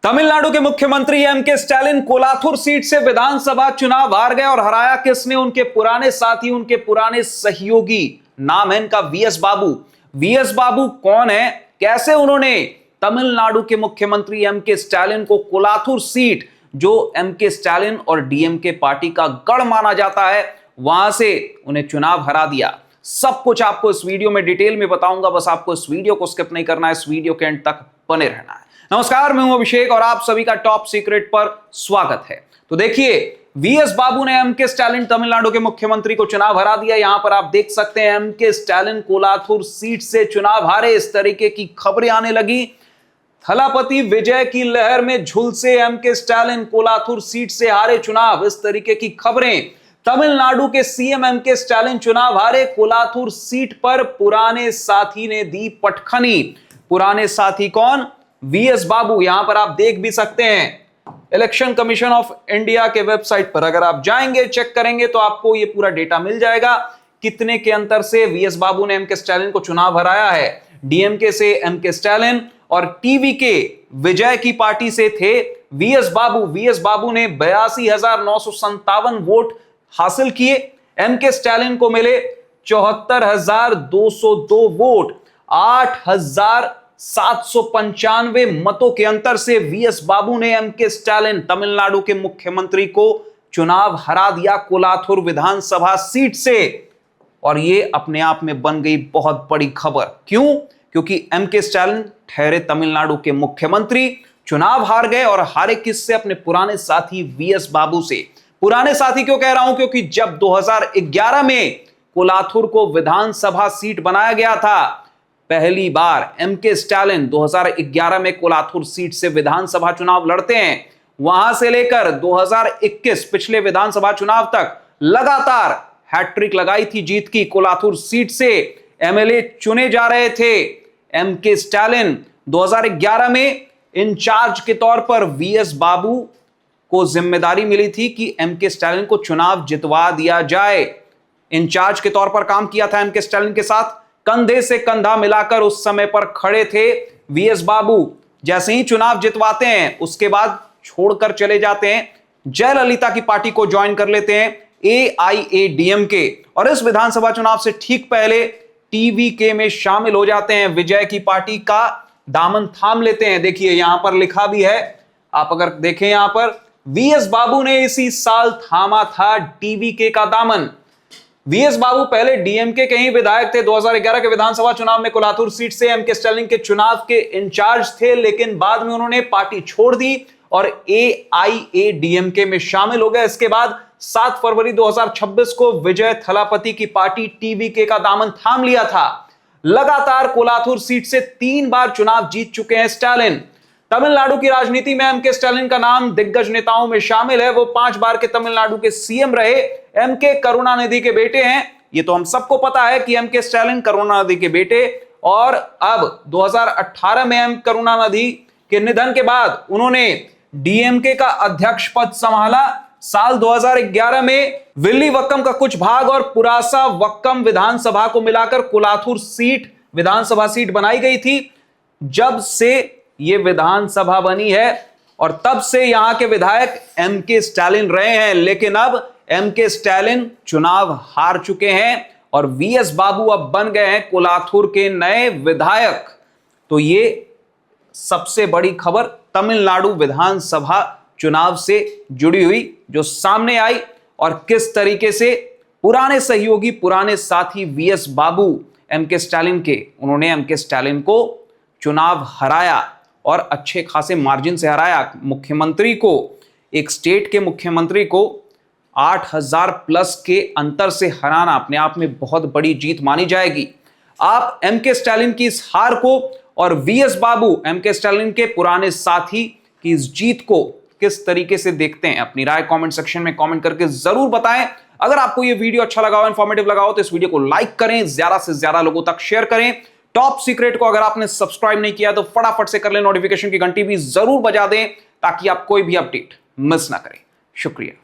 तमिलनाडु के मुख्यमंत्री MK Stalin Kolathur seat से विधानसभा चुनाव हार गए और हराया किसने? उनके पुराने साथी, उनके पुराने सहयोगी। नाम है इनका वीएस बाबू। वीएस बाबू कौन है? कैसे उन्होंने तमिलनाडु के मुख्यमंत्री एमके स्टालिन को कोलाथुर सीट, जो एमके स्टालिन और डीएमके पार्टी का गढ़ माना जाता है, वहां से उन्हें चुनाव हरा दिया। सब कुछ आपको इस वीडियो में डिटेल में बताऊंगा। बस आपको इस वीडियो को स्किप नहीं करना है, इस वीडियो के एंड तक बने रहना है। नमस्कार, मैं हूं अभिषेक और आप सभी का टॉप सीक्रेट पर स्वागत है। तो देखिए, वीएस बाबू ने एमके स्टालिन तमिलनाडु के मुख्यमंत्री को चुनाव हरा दिया। यहां पर आप देख सकते हैं एमके स्टालिन कोलाथुर सीट से चुनाव हारे, इस तरीके की खबरें आने लगी। थलापति विजय की लहर में झुलसे एमके स्टालिन, कोलाथुर सीट से हारे चुनाव, इस तरीके की खबरें। तमिलनाडु के सीएम एमके स्टालिन चुनाव हारे, कोलाथुर सीट पर पुराने साथी ने दी पटखनी। पुराने साथी कौन? वीएस बाबू। यहां पर आप देख भी सकते हैं इलेक्शन कमीशन ऑफ इंडिया के वेबसाइट पर अगर आप जाएंगे, चेक करेंगे तो आपको ये पूरा डेटा मिल जाएगा, कितने के अंतर से वीएस बाबू ने एमके स्टालिन को चुनाव हराया है। डीएमके से एमके स्टालिन और टीवी के विजय की पार्टी से थे वीएस बाबू। वीएस बाबू ने 82,957 वोट हासिल किए। एमके स्टालिन को मिले 74,202 वोट। 8,795 मतों के अंतर से वीएस बाबू ने एमके स्टालिन तमिलनाडु के मुख्यमंत्री को चुनाव हरा दिया कोलाथुर विधानसभा सीट से। और ये अपने आप में बन गई बहुत बड़ी खबर। क्यों? क्योंकि एमके स्टालिन ठहरे तमिलनाडु के मुख्यमंत्री, चुनाव हार गए और हारे किससे? अपने पुराने साथी वीएस बाबू से। पुराने साथी क्यों कह रहा हूं? क्योंकि जब 2011 में कोलाथुर को विधानसभा सीट बनाया गया था, पहली बार एमके स्टालिन 2011 में कोलाथुर सीट से विधानसभा चुनाव लड़ते हैं। वहां से लेकर 2021 पिछले विधानसभा चुनाव तक लगातार हैट्रिक लगाई थी जीत की। कोलाथुर सीट से एमएलए चुने जा रहे थे एमके स्टालिन। 2011 में इंचार्ज के तौर पर वीएस बाबू को जिम्मेदारी मिली थी कि एमके स्टालिन को चुनाव जितवा दिया जाए। इंचार्ज के तौर पर काम किया था एमके स्टालिन के साथ, कंधे से कंधा मिलाकर उस समय पर खड़े थे वीएस बाबू। जैसे ही चुनाव जितवाते हैं, उसके बाद छोड़कर चले जाते हैं, जयललिता की पार्टी को ज्वाइन कर लेते हैं एआईएडीएमके, और इस विधानसभा चुनाव से ठीक पहले टीवीके में शामिल हो जाते हैं। विजय की पार्टी का दामन थाम लेते हैं। देखिए यहां पर लिखा भी है, आप अगर देखें यहां पर, वीएस बाबू ने इसी साल थामा था टीवीके का दामन। वीएस बाबू पहले डीएमके के ही विधायक थे। 2011 के विधानसभा चुनाव में कोलाथुर सीट से एमके स्टालिन के चुनाव के इंचार्ज थे, लेकिन बाद में उन्होंने पार्टी छोड़ दी और एआईएडीएमके में शामिल हो गए। इसके बाद 7 फरवरी 2026 को विजय थलापति की पार्टी टीवीके का दामन थाम लिया था। लगातार कोलाथुर सीट से 3 बार चुनाव जीत चुके हैं स्टालिन। तमिलनाडु की राजनीति में एमके स्टालिन का नाम दिग्गज नेताओं में शामिल है। वो 5 बार के तमिलनाडु के सीएम रहे। एमके करुणानिधि के बेटे हैं। ये तो हम सबको पता है कि एमके स्टालिन करुणानिधि के बेटे, और अब 2018 में एम करुणानिधि के निधन के बाद उन्होंने डीएमके का अध्यक्ष पद संभाला। साल 2011 में विल्लीवक्कम का कुछ भाग और पुरासा वक्कम विधानसभा को मिलाकर कोलाथुर सीट विधानसभा सीट बनाई गई थी। जब से ये विधानसभा बनी है और तब से यहां के विधायक एमके स्टालिन रहे हैं, लेकिन अब एमके स्टालिन चुनाव हार चुके हैं और वीएस बाबू अब बन गए हैं कोलाथुर के नए विधायक। तो ये सबसे बड़ी खबर तमिलनाडु विधानसभा चुनाव से जुड़ी हुई जो सामने आई, और किस तरीके से पुराने सहयोगी, पुराने साथी वीएस बाबू एमके स्टालिन के, उन्होंने एमके स्टालिन को चुनाव हराया और अच्छे खासे मार्जिन से हराया। मुख्यमंत्री को, एक स्टेट के मुख्यमंत्री को 8,000 प्लस के अंतर से हराना अपने आप में बहुत बड़ी जीत मानी जाएगी। आप एमके स्टालिन की इस हार को और वीएस बाबू एमके स्टालिन के पुराने साथी की इस जीत को किस तरीके से देखते हैं? अपनी राय कमेंट सेक्शन में कमेंट करके जरूर बताएं। अगर आपको यह वीडियो अच्छा लगा हो, इंफॉर्मेटिव लगा हो, तो इस वीडियो को लाइक करें, ज्यादा से ज्यादा लोगों तक शेयर करें। टॉप सीक्रेट को अगर आपने सब्सक्राइब नहीं किया तो फटाफट से कर लें, नोटिफिकेशन की घंटी भी जरूर बजा दें ताकि आप कोई भी अपडेट मिस ना करें। शुक्रिया।